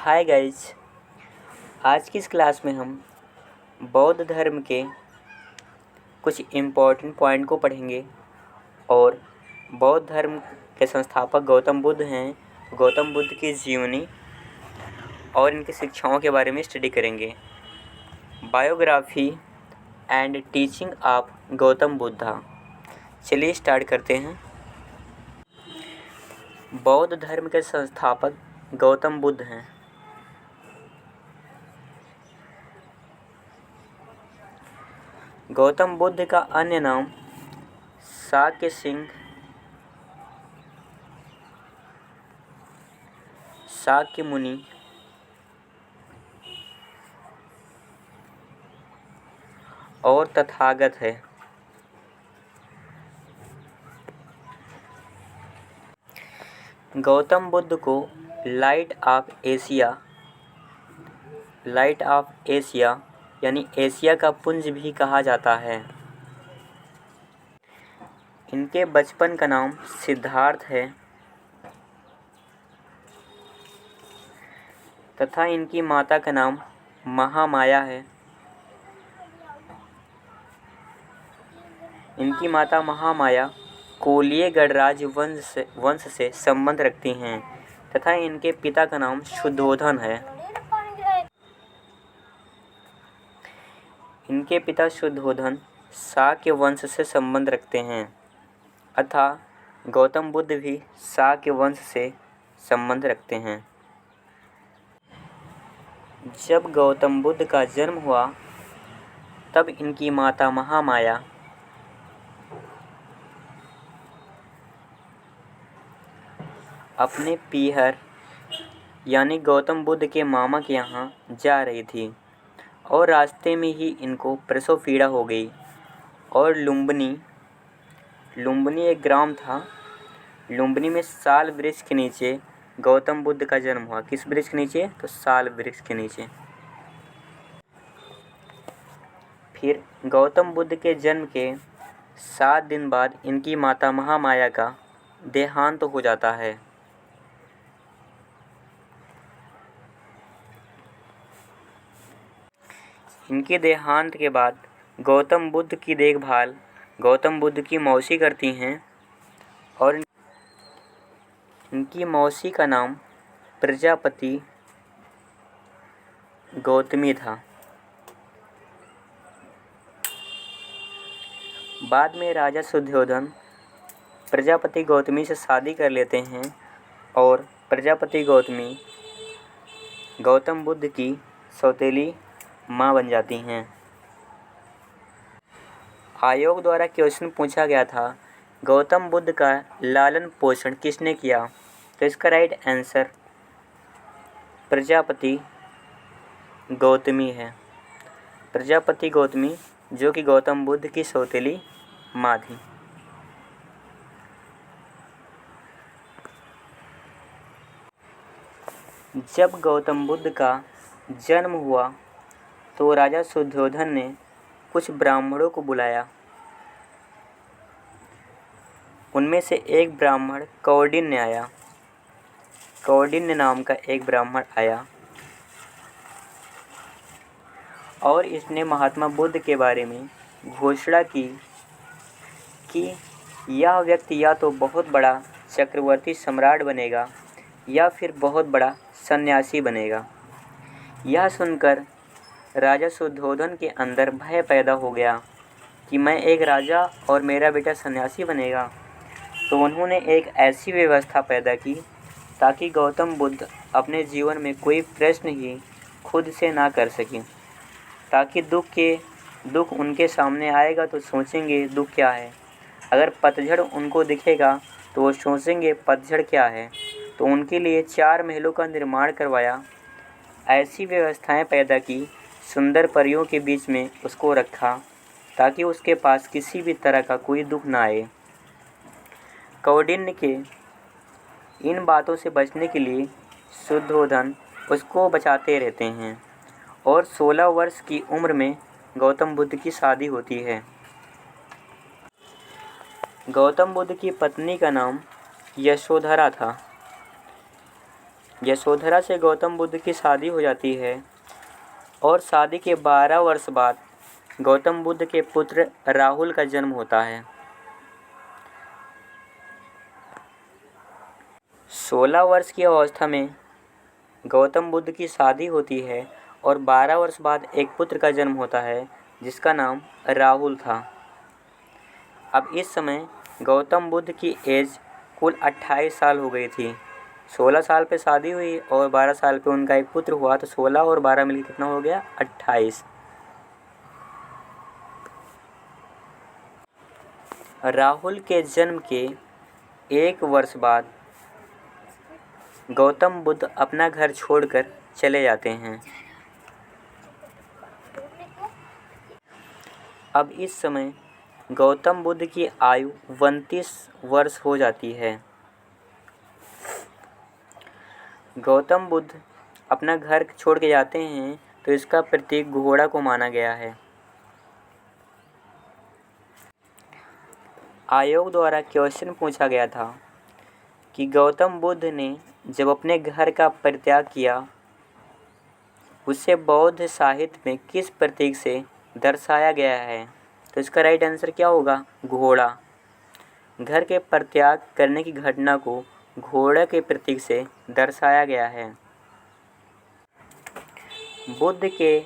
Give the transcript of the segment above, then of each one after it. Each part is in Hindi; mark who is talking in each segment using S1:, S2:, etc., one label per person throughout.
S1: Hi guys. आज की इस क्लास में हम बौद्ध धर्म के कुछ इम्पोर्टेंट पॉइंट को पढ़ेंगे और बौद्ध धर्म के संस्थापक गौतम बुद्ध हैं। गौतम बुद्ध की जीवनी और इनकी शिक्षाओं के बारे में स्टडी करेंगे। Biography and teaching of Gautam Buddha. चलिए स्टार्ट करते हैं। बौद्ध धर्म के संस्थापक गौतम बुद्ध हैं। गौतम बुद्ध का अन्य नाम शाक्य सिंह, शाक्य मुनि और तथागत है। गौतम बुद्ध को लाइट ऑफ एशिया यानी एशिया का पुंज भी कहा जाता है। इनके बचपन का नाम सिद्धार्थ है तथा इनकी माता का नाम महामाया है। इनकी माता महामाया कोलीय गणराज वंश से संबंध रखती हैं तथा इनके पिता का नाम शुद्धोधन है। इनके पिता शुद्धोधन शाक्य वंश से संबंध रखते हैं अतः गौतम बुद्ध भी शाक्य वंश से संबंध रखते हैं। जब गौतम बुद्ध का जन्म हुआ तब इनकी माता महामाया अपने पीहर यानी गौतम बुद्ध के मामा के यहाँ जा रही थी और रास्ते में ही इनको प्रसव पीड़ा हो गई और लुम्बिनी एक ग्राम था। लुम्बिनी में साल वृक्ष के नीचे गौतम बुद्ध का जन्म हुआ। किस वृक्ष के नीचे? तो साल वृक्ष के नीचे। फिर गौतम बुद्ध के जन्म के 7 दिन बाद इनकी माता महामाया का देहांत हो जाता है। इनके देहांत के बाद गौतम बुद्ध की देखभाल गौतम बुद्ध की मौसी करती हैं और इनकी मौसी का नाम प्रजापति गौतमी था। बाद में राजा शुद्धोधन प्रजापति गौतमी से शादी कर लेते हैं और प्रजापति गौतमी गौतम बुद्ध की सौतेली माँ बन जाती हैं। आयोग द्वारा क्वेश्चन पूछा गया था, गौतम बुद्ध का लालन पोषण किसने किया? तो इसका राइट आंसर प्रजापति गौतमी है। प्रजापति गौतमी जो कि गौतम बुद्ध की सौतेली माँ थी। जब गौतम बुद्ध का जन्म हुआ तो राजा शुद्धोधन ने कुछ ब्राह्मणों को बुलाया। उनमें से एक ब्राह्मण कौंडिन्य आया। कौंडिन्य नाम का एक ब्राह्मण आया और इसने महात्मा बुद्ध के बारे में घोषणा की कि यह व्यक्ति या तो बहुत बड़ा चक्रवर्ती सम्राट बनेगा या फिर बहुत बड़ा सन्यासी बनेगा। यह सुनकर राजा शुद्धोधन के अंदर भय पैदा हो गया कि मैं एक राजा और मेरा बेटा सन्यासी बनेगा। तो उन्होंने एक ऐसी व्यवस्था पैदा की ताकि गौतम बुद्ध अपने जीवन में कोई प्रश्न ही खुद से ना कर सकें, ताकि दुख उनके सामने आएगा तो सोचेंगे दुख क्या है। अगर पतझड़ उनको दिखेगा तो वो सोचेंगे पतझड़ क्या है। तो उनके लिए 4 महलों का निर्माण करवाया। ऐसी व्यवस्थाएं पैदा की, सुंदर परियों के बीच में उसको रखा ताकि उसके पास किसी भी तरह का कोई दुख ना आए। कौंडिन्य के इन बातों से बचने के लिए शुद्धोधन उसको बचाते रहते हैं और 16 वर्ष की उम्र में गौतम बुद्ध की शादी होती है। गौतम बुद्ध की पत्नी का नाम यशोधरा था। यशोधरा से गौतम बुद्ध की शादी हो जाती है और शादी के 12 वर्ष बाद गौतम बुद्ध के पुत्र राहुल का जन्म होता है। 16 वर्ष की अवस्था में गौतम बुद्ध की शादी होती है और 12 वर्ष बाद एक पुत्र का जन्म होता है जिसका नाम राहुल था। अब इस समय गौतम बुद्ध की एज कुल 28 साल हो गई थी। 16 साल पे शादी हुई और 12 साल पे उनका एक पुत्र हुआ, तो 16 और 12 मिलकर कितना हो गया? 28। राहुल के जन्म के 1 वर्ष बाद गौतम बुद्ध अपना घर छोड़कर चले जाते हैं। अब इस समय गौतम बुद्ध की आयु 29 वर्ष हो जाती है। गौतम बुद्ध अपना घर छोड़ के जाते हैं तो इसका प्रतीक घोड़ा को माना गया है। आयोग द्वारा क्वेश्चन पूछा गया था कि गौतम बुद्ध ने जब अपने घर का परित्याग किया उसे बौद्ध साहित्य में किस प्रतीक से दर्शाया गया है? तो इसका राइट आंसर क्या होगा? घोड़ा। घर के परित्याग करने की घटना को घोड़े के प्रतीक से दर्शाया गया है। बुद्ध के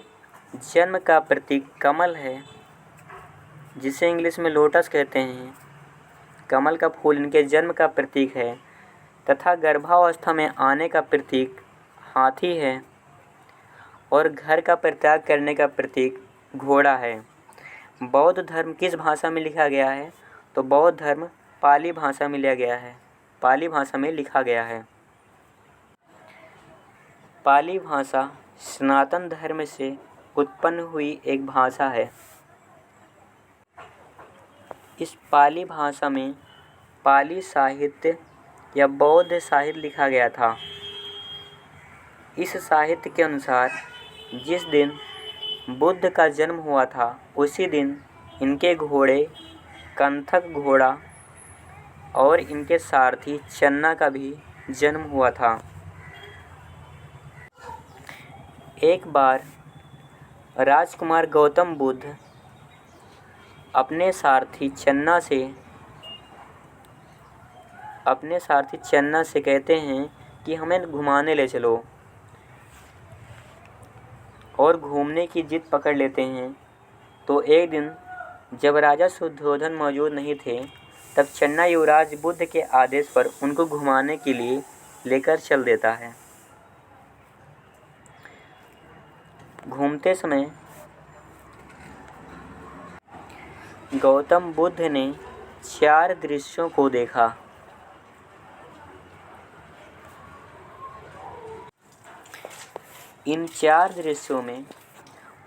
S1: जन्म का प्रतीक कमल है, जिसे इंग्लिश में लोटस कहते हैं। कमल का फूल इनके जन्म का प्रतीक है तथा गर्भावस्था में आने का प्रतीक हाथी है और घर का परित्याग करने का प्रतीक घोड़ा है। बौद्ध धर्म किस भाषा में लिखा गया है? तो बौद्ध धर्म पाली भाषा में लिया गया है, पाली भाषा में लिखा गया है। पाली भाषा सनातन धर्म से उत्पन्न हुई एक भाषा है। इस पाली भाषा में पाली साहित्य या बौद्ध साहित्य लिखा गया था। इस साहित्य के अनुसार जिस दिन बुद्ध का जन्म हुआ था उसी दिन इनके घोड़े कंथक घोड़ा और इनके सारथी चन्ना का भी जन्म हुआ था। एक बार राजकुमार गौतम बुद्ध अपने सारथी चन्ना से कहते हैं कि हमें घुमाने ले चलो, और घूमने की जिद पकड़ लेते हैं। तो एक दिन जब राजा शुद्धोधन मौजूद नहीं थे तब चन्ना युवराज बुद्ध के आदेश पर उनको घुमाने के लिए लेकर चल देता है। घूमते समय गौतम बुद्ध ने 4 दृश्यों को देखा। इन 4 दृश्यों में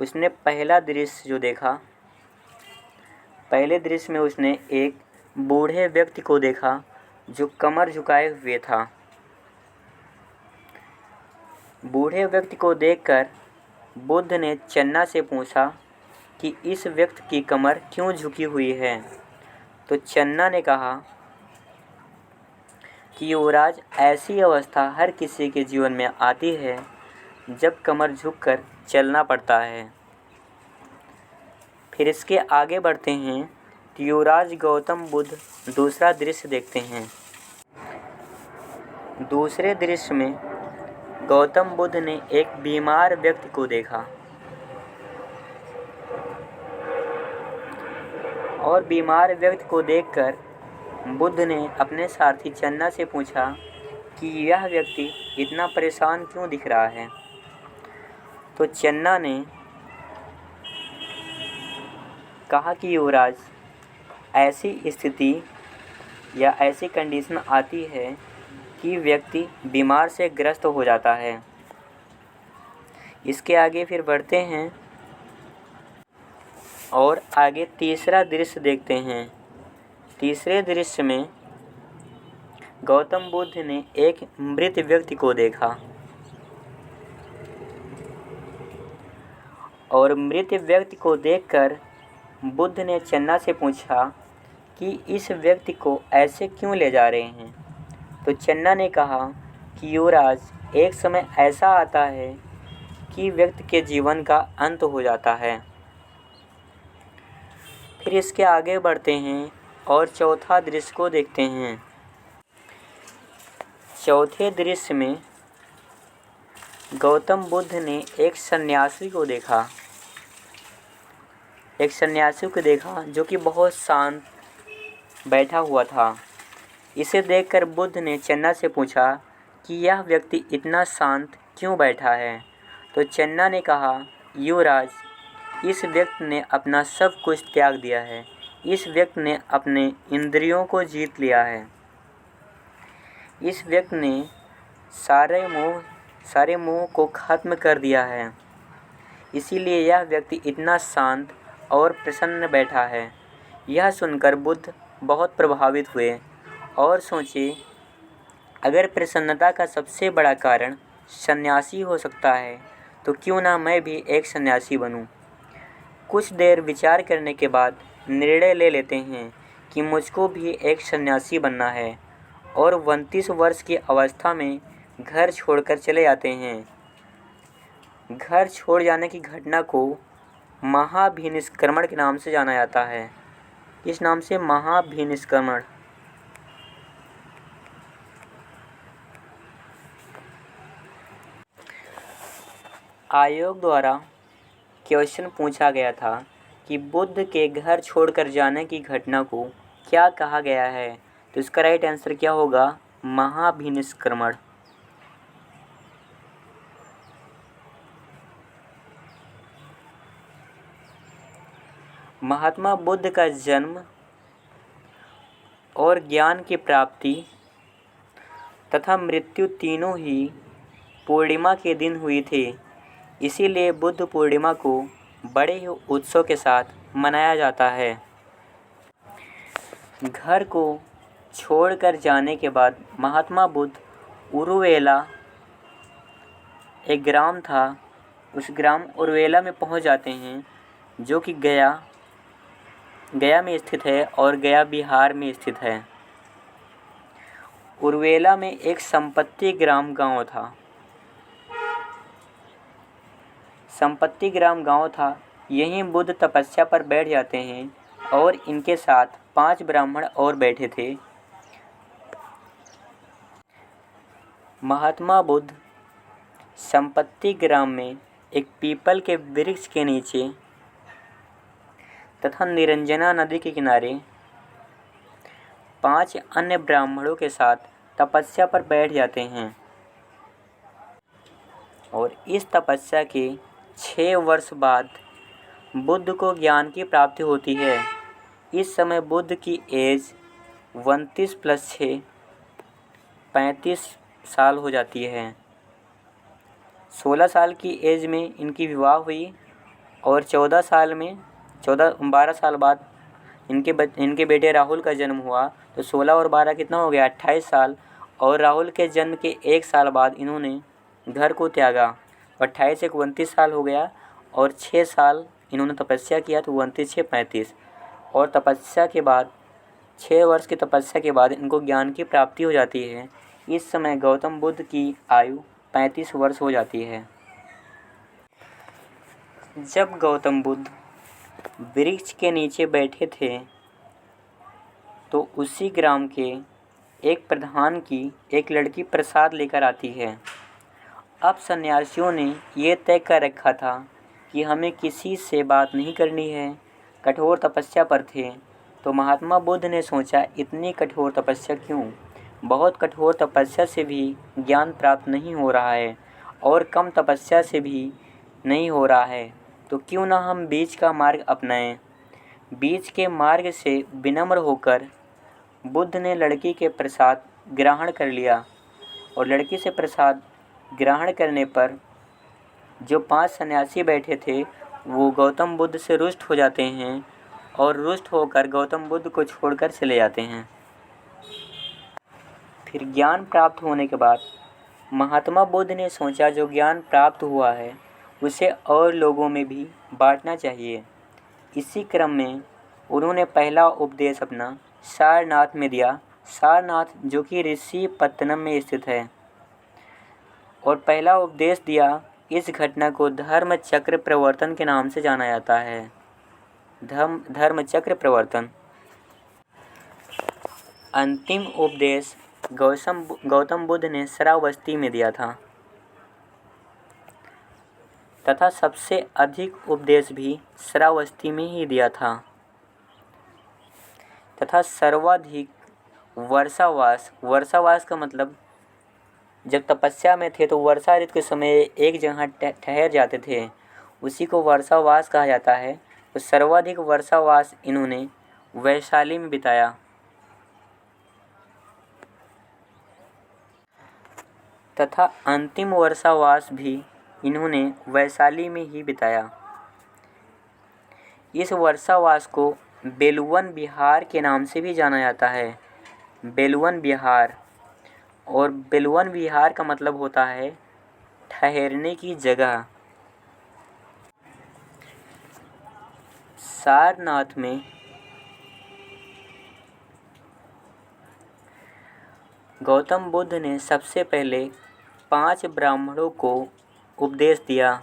S1: उसने पहला दृश्य जो देखा, पहले दृश्य में उसने एक बूढ़े व्यक्ति को देखा जो कमर झुकाए हुए था। बूढ़े व्यक्ति को देखकर बुद्ध ने चन्ना से पूछा कि इस व्यक्ति की कमर क्यों झुकी हुई है? तो चन्ना ने कहा कि युवराज, ऐसी अवस्था हर किसी के जीवन में आती है जब कमर झुककर चलना पड़ता है। फिर इसके आगे बढ़ते हैं तो युवराज गौतम बुद्ध दूसरा दृश्य देखते हैं। दूसरे दृश्य में गौतम बुद्ध ने एक बीमार व्यक्ति को देखा और बीमार व्यक्ति को देखकर बुद्ध ने अपने सारथी चन्ना से पूछा कि यह व्यक्ति इतना परेशान क्यों दिख रहा है? तो चन्ना ने कहा कि युवराज, ऐसी स्थिति या ऐसी कंडीशन आती है कि व्यक्ति बीमार से ग्रस्त हो जाता है। इसके आगे फिर बढ़ते हैं और आगे तीसरा दृश्य देखते हैं। तीसरे दृश्य में गौतम बुद्ध ने एक मृत व्यक्ति को देखा और मृत व्यक्ति को देखकर बुद्ध ने चन्ना से पूछा कि इस व्यक्ति को ऐसे क्यों ले जा रहे हैं? तो चन्ना ने कहा कि युवराज, एक समय ऐसा आता है कि व्यक्ति के जीवन का अंत हो जाता है। फिर इसके आगे बढ़ते हैं और चौथा दृश्य को देखते हैं। चौथे दृश्य में गौतम बुद्ध ने एक सन्यासी को देखा। जो कि बहुत शांत बैठा हुआ था। इसे देखकर बुद्ध ने चन्ना से पूछा कि यह व्यक्ति इतना शांत क्यों बैठा है। तो चन्ना ने कहा, युवराज, इस व्यक्ति ने अपना सब कुछ त्याग दिया है। इस व्यक्ति ने अपने इंद्रियों को जीत लिया है। इस व्यक्ति ने सारे मोह को खत्म कर दिया है। इसीलिए यह व्यक्ति इतना शांत और प्रसन्न बैठा है। यह सुनकर बुद्ध बहुत प्रभावित हुए और सोचे, अगर प्रसन्नता का सबसे बड़ा कारण सन्यासी हो सकता है तो क्यों ना मैं भी एक सन्यासी बनूं। कुछ देर विचार करने के बाद निर्णय ले लेते हैं कि मुझको भी एक सन्यासी बनना है और 29 वर्ष की अवस्था में घर छोड़कर चले जाते हैं। घर छोड़ जाने की घटना को महाभिनिष्क्रमण के नाम से जाना जाता है। इस नाम से महाभिनिष्क्रमण। आयोग द्वारा क्वेश्चन पूछा गया था कि बुद्ध के घर छोड़कर जाने की घटना को क्या कहा गया है। तो इसका राइट आंसर क्या होगा, महाभिनिष्क्रमण। महात्मा बुद्ध का जन्म और ज्ञान की प्राप्ति तथा मृत्यु तीनों ही पूर्णिमा के दिन हुई थी। इसीलिए बुद्ध पूर्णिमा को बड़े ही उत्सव के साथ मनाया जाता है। घर को छोड़कर जाने के बाद महात्मा बुद्ध उरुवेला, एक ग्राम था, उस ग्राम उरुवेला में पहुंच जाते हैं, जो कि गया में स्थित है और गया बिहार में स्थित है। उरुवेला में एक संपत्ति ग्राम गांव था। यहीं बुद्ध तपस्या पर बैठ जाते हैं और इनके साथ 5 ब्राह्मण और बैठे थे। महात्मा बुद्ध संपत्ति ग्राम में एक पीपल के वृक्ष के नीचे तथा निरंजना नदी के किनारे 5 अन्य ब्राह्मणों के साथ तपस्या पर बैठ जाते हैं और इस तपस्या के 6 वर्ष बाद बुद्ध को ज्ञान की प्राप्ति होती है। इस समय बुद्ध की एज 29 + 6 35 साल हो जाती है। 16 साल की एज में इनकी विवाह हुई और 12 साल बाद इनके बेटे राहुल का जन्म हुआ। तो 16 और 12 कितना हो गया, 28 साल। और राहुल के जन्म के 1 साल बाद इन्होंने घर को त्यागा। 28 से 29 साल हो गया और 6 साल इन्होंने तपस्या किया, तो 29 6 35। और तपस्या के बाद 6 वर्ष की तपस्या के बाद इनको ज्ञान की प्राप्ति हो जाती है। इस समय गौतम बुद्ध की आयु 35 वर्ष हो जाती है। जब गौतम बुद्ध वृक्ष के नीचे बैठे थे तो उसी ग्राम के एक प्रधान की एक लड़की प्रसाद लेकर आती है। अब सन्यासियों ने ये तय कर रखा था कि हमें किसी से बात नहीं करनी है, कठोर तपस्या पर थे। तो महात्मा बुद्ध ने सोचा, इतनी कठोर तपस्या क्यों, बहुत कठोर तपस्या से भी ज्ञान प्राप्त नहीं हो रहा है और कम तपस्या से भी नहीं हो रहा है, तो क्यों ना हम बीच का मार्ग अपनाएं। बीच के मार्ग से विनम्र होकर बुद्ध ने लड़की के प्रसाद ग्रहण कर लिया और लड़की से प्रसाद ग्रहण करने पर जो 5 सन्यासी बैठे थे वो गौतम बुद्ध से रुष्ट हो जाते हैं और रुष्ट होकर गौतम बुद्ध को छोड़कर चले जाते हैं। फिर ज्ञान प्राप्त होने के बाद महात्मा बुद्ध ने सोचा, जो ज्ञान प्राप्त हुआ है उसे और लोगों में भी बांटना चाहिए। इसी क्रम में उन्होंने पहला उपदेश अपना सारनाथ में दिया। सारनाथ जो कि ऋषिपत्तनम में स्थित है। और पहला उपदेश दिया। इस घटना को धर्म चक्र प्रवर्तन के नाम से जाना जाता है। धर्म चक्र प्रवर्तन। अंतिम उपदेश गौतम बुद्ध ने श्रावस्ती में दिया था तथा सबसे अधिक उपदेश भी श्रावस्ती में ही दिया था तथा सर्वाधिक वर्षावास का मतलब जब तपस्या में थे तो वर्षा ऋतु के समय एक जगह ठहर जाते थे, उसी को वर्षावास कहा जाता है। तो सर्वाधिक वर्षावास इन्होंने वैशाली में बिताया तथा अंतिम वर्षावास भी इन्होंने वैशाली में ही बिताया। इस वर्षावास को बेलवन विहार के नाम से भी जाना जाता है। बेलवन विहार, और बेलवन विहार का मतलब होता है ठहरने की जगह। सारनाथ में गौतम बुद्ध ने सबसे पहले 5 ब्राह्मणों को उपदेश दिया।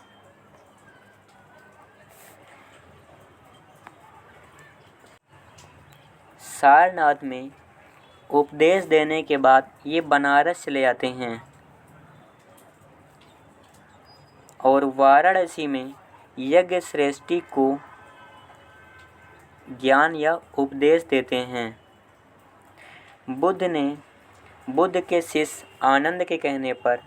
S1: सारनाथ में उपदेश देने के बाद ये बनारस चले जाते हैं और वाराणसी में यज्ञ श्रेष्ठी को ज्ञान या उपदेश देते हैं। बुद्ध के शिष्य आनंद के कहने पर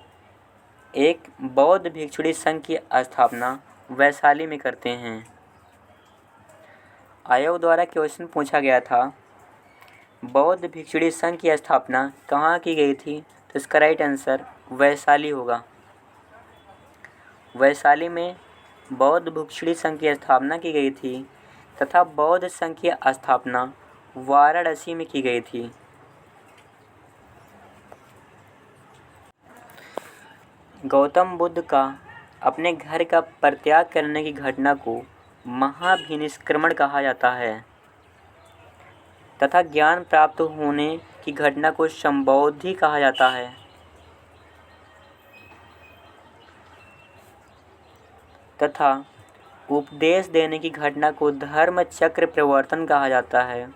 S1: एक बौद्ध भिक्षुणी संघ की स्थापना वैशाली में करते हैं। आयोग द्वारा क्वेश्चन पूछा गया था, बौद्ध भिक्षुणी संघ की स्थापना कहाँ की गई थी? तो इसका राइट आंसर वैशाली होगा। वैशाली में बौद्ध भिक्षुणी संघ की स्थापना की गई थी तथा बौद्ध संघ की स्थापना वाराणसी में की गई थी। गौतम बुद्ध का अपने घर का परित्याग करने की घटना को महाभिनिष्क्रमण कहा जाता है तथा ज्ञान प्राप्त होने की घटना को संबोधि कहा जाता है। तथा उपदेश देने की घटना को धर्म चक्र प्रवर्तन कहा जाता है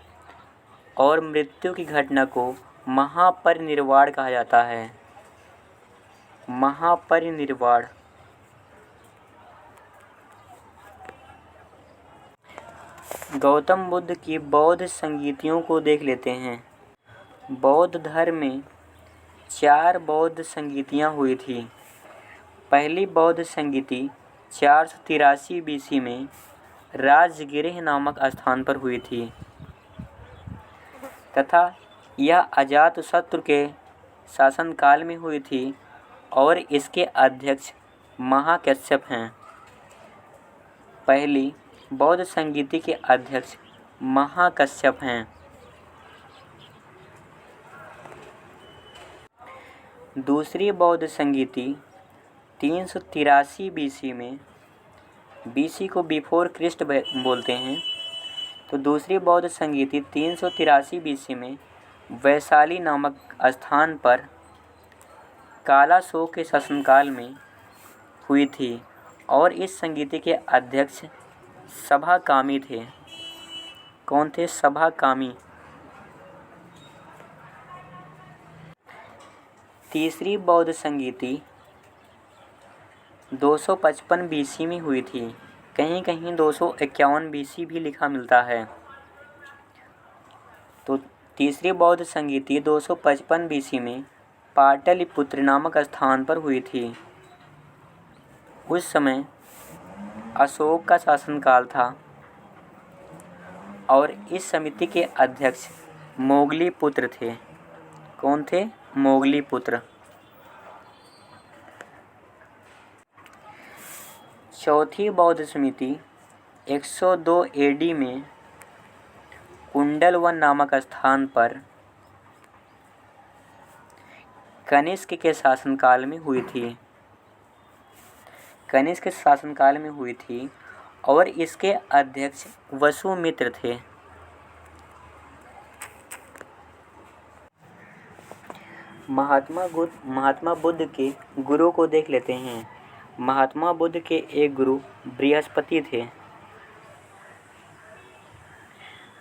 S1: और मृत्यु की घटना को महापरिनिर्वाण कहा जाता है। महापरिनिर्वाण। गौतम बुद्ध की बौद्ध संगीतियों को देख लेते हैं। बौद्ध धर्म में 4 बौद्ध संगीतियाँ हुई थी। पहली बौद्ध संगीति 483 BC में राजगिरह नामक स्थान पर हुई थी तथा यह अजातशत्रु के शासनकाल में हुई थी और इसके अध्यक्ष महाकश्यप हैं। पहली बौद्ध संगीति के अध्यक्ष महाकश्यप हैं। दूसरी बौद्ध संगीति 383 BC में, BC को बिफोर क्रिस्ट बोलते हैं, तो दूसरी बौद्ध संगीति 383 BC में वैशाली नामक स्थान पर कालाशोक के शासनकाल में हुई थी और इस संगीति के अध्यक्ष सभाकामी थे। कौन थे? सभाकामी। तीसरी बौद्ध संगीति 255 BC में हुई थी। कहीं कहीं 251 BC भी लिखा मिलता है। तो तीसरी बौद्ध संगीति 255 BC में पाटलिपुत्र नामक स्थान पर हुई थी। उस समय अशोक का शासनकाल था और इस समिति के अध्यक्ष मोगली पुत्र थे। कौन थे? मोगली पुत्र। चौथी बौद्ध समिति 102 AD में कुंडलवन नामक स्थान पर कनिष्क के शासनकाल में हुई थी। कनिष्क के शासनकाल में हुई थी और इसके अध्यक्ष वसुमित्र थे। महात्मा बुद्ध के गुरु को देख लेते हैं। महात्मा बुद्ध के एक गुरु बृहस्पति थे।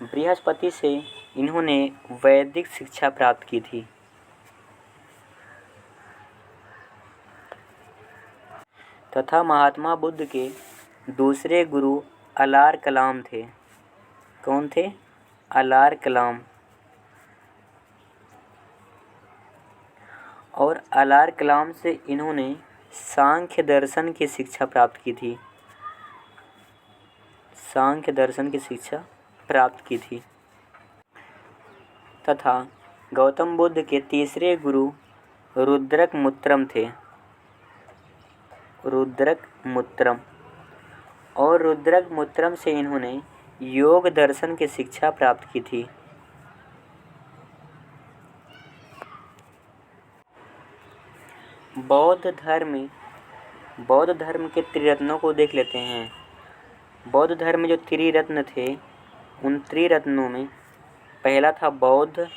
S1: बृहस्पति से इन्होंने वैदिक शिक्षा प्राप्त की थी। तथा महात्मा बुद्ध के दूसरे गुरु अलार कलाम थे। कौन थे? अलार कलाम। और अलार कलाम से इन्होंने सांख्य दर्शन की शिक्षा प्राप्त की थी। सांख्य दर्शन की शिक्षा प्राप्त की थी। तथा गौतम बुद्ध के तीसरे गुरु रुद्रकमुत्रम थे। रुद्रकमुत्रम। और रुद्रकमुत्रम से इन्होंने योग दर्शन की शिक्षा प्राप्त की थी। बौद्ध धर्म के त्रिरत्नों को देख लेते हैं। बौद्ध धर्म में जो त्रिरत्न थे, उन त्रिरत्नों में पहला था बौद्ध,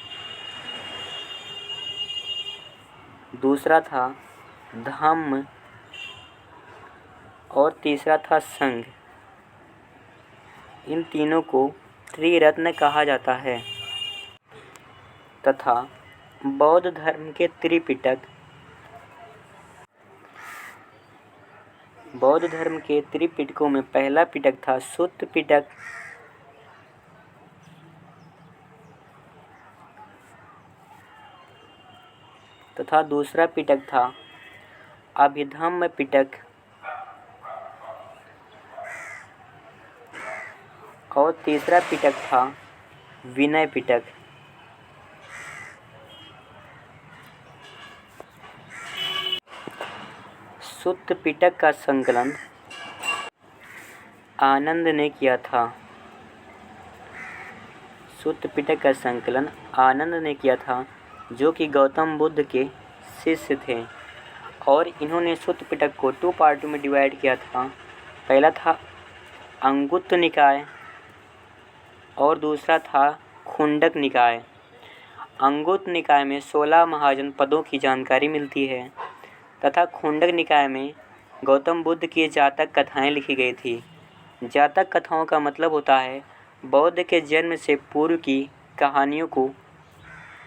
S1: दूसरा था धम्म और तीसरा था संघ। इन तीनों को त्रिरत्न कहा जाता है। तथा बौद्ध धर्म के त्रिपिटकों में पहला पिटक था सुत्त पिटक, तथा दूसरा पिटक था अभिधम्म पिटक और तीसरा पिटक था विनय पिटक। सुत्त पिटक का संकलन आनंद ने किया था। सुत्त पिटक का संकलन आनंद ने किया था, जो कि गौतम बुद्ध के शिष्य थे। और इन्होंने सुत्त पिटक को 2 पार्टों में डिवाइड किया था। पहला था अंगुत्त निकाय और दूसरा था खुंडक निकाय। अंगुत्त निकाय में 16 महाजन पदों की जानकारी मिलती है तथा खुंडक निकाय में गौतम बुद्ध की जातक कथाएं लिखी गई थी। जातक कथाओं का मतलब होता है बौद्ध के जन्म से पूर्व की कहानियों को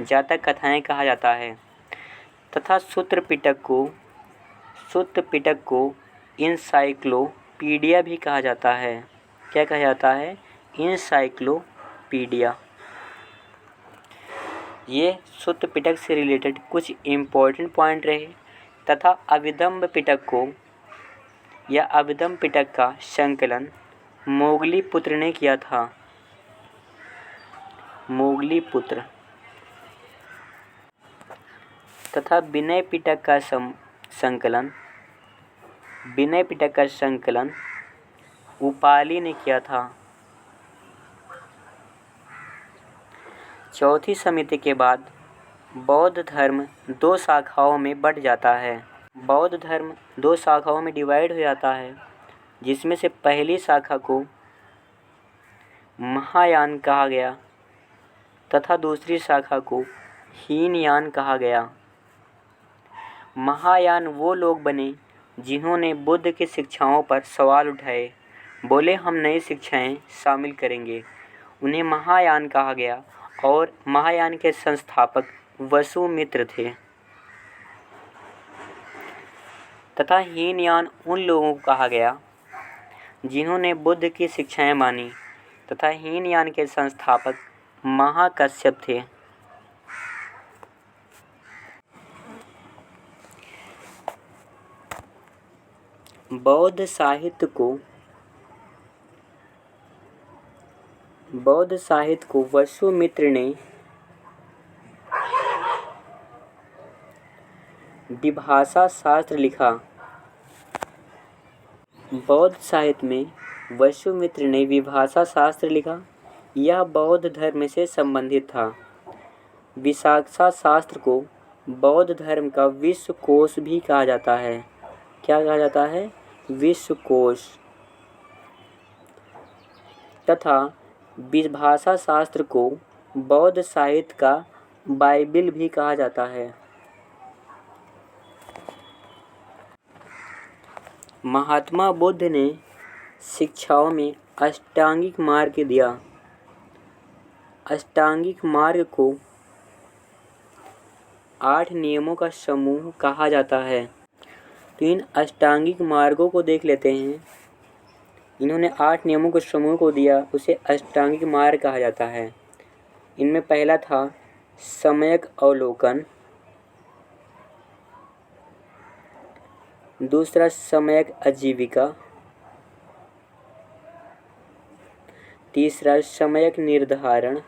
S1: जातक कथाएं कहा जाता है। तथा सुत्त पिटक को इंसाइक्लोपीडिया भी कहा जाता है। क्या कहा जाता है? इंसाइक्लोपीडिया। ये सुत्त पिटक से रिलेटेड कुछ इम्पोर्टेंट पॉइंट रहे। तथा अभिधम्म पिटक का संकलन मोगलीपुत्र ने किया था। मोगलीपुत्र। तथा विनय पिटक का संकलन उपाली ने किया था। चौथी समिति के बाद बौद्ध धर्म 2 शाखाओं में बंट जाता है। बौद्ध धर्म 2 शाखाओं में डिवाइड हो जाता है, जिसमें से पहली शाखा को महायान कहा गया तथा दूसरी शाखा को हीनयान कहा गया। महायान वो लोग बने जिन्होंने बुद्ध की शिक्षाओं पर सवाल उठाए, बोले हम नई शिक्षाएं शामिल करेंगे। उन्हें महायान कहा गया और महायान के संस्थापक वसुमित्र थे। तथा हीनयान उन लोगों को कहा गया जिन्होंने बुद्ध की शिक्षाएं मानी तथा हीनयान के संस्थापक महाकश्यप थे। बौद्ध साहित्य को वसुमित्र ने विभाषा शास्त्र लिखा। बौद्ध साहित्य में वसुमित्र ने विभाषा शास्त्र लिखा। यह बौद्ध धर्म से संबंधित था। विभाषा शास्त्र को बौद्ध धर्म का विश्वकोश भी कहा जाता है। क्या कहा जाता है? विश्वकोश। तथा विभाषा शास्त्र को बौद्ध साहित्य का बाइबिल भी कहा जाता है। महात्मा बुद्ध ने शिक्षाओं में अष्टांगिक मार्ग दिया। अष्टांगिक मार्ग को 8 नियमों का समूह कहा जाता है। तो इन अष्टांगिक मार्गों को देख लेते हैं। इन्होंने 8 नियमों के समूह को दिया, उसे अष्टांगिक मार्ग कहा जाता है। इनमें पहला था सम्यक अवलोकन, दूसरा सम्यक आजीविका, तीसरा सम्यक निर्धारण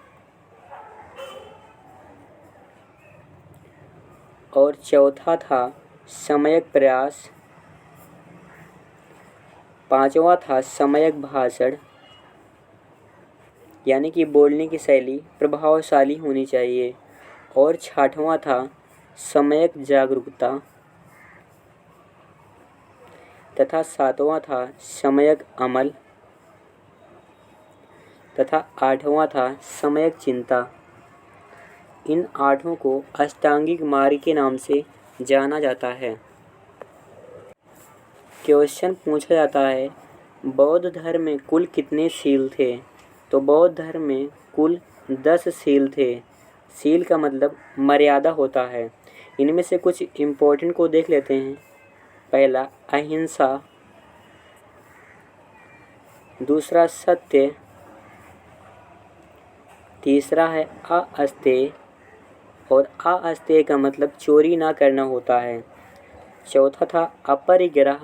S1: और चौथा था सम्यक प्रयास, पांचवा था सम्यक भाषण, यानी कि बोलने की शैली प्रभावशाली होनी चाहिए, और छठवां था सम्यक जागरूकता तथा सातवां था सम्यक अमल तथा आठवां था सम्यक चिंता। इन 8 को अष्टांगिक मार्ग के नाम से जाना जाता है। क्वेश्चन पूछा जाता है, बौद्ध धर्म में कुल कितने शील थे? तो बौद्ध धर्म में कुल 10 शील थे। शील का मतलब मर्यादा होता है। इनमें से कुछ इम्पोर्टेंट को देख लेते हैं। पहला अहिंसा, दूसरा सत्य, तीसरा है अस्तेय, और अस्तेय का मतलब चोरी ना करना होता है। चौथा था अपरिग्रह,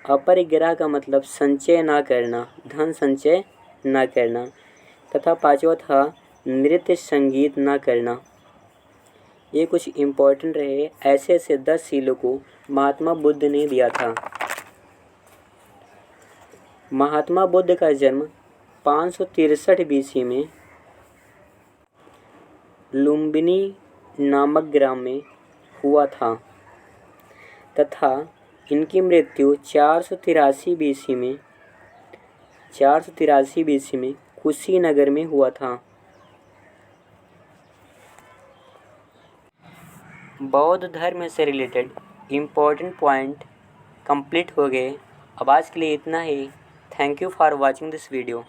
S1: अपरिग्रह का मतलब संचय ना करना, धन संचय ना करना, तथा पांचवा था नृत्य संगीत ना करना। ये कुछ इम्पोर्टेंट रहे। ऐसे ऐसे 10 शीलों को महात्मा बुद्ध ने दिया था। महात्मा बुद्ध का जन्म 563 BC में लुम्बिनी नामक ग्राम में हुआ था तथा इनकी मृत्यु 483 BC में कुशीनगर में हुआ था। बौद्ध धर्म से रिलेटेड इम्पोर्टेंट पॉइंट कंप्लीट हो गए। अब आज के लिए इतना ही। Thank you for watching this video.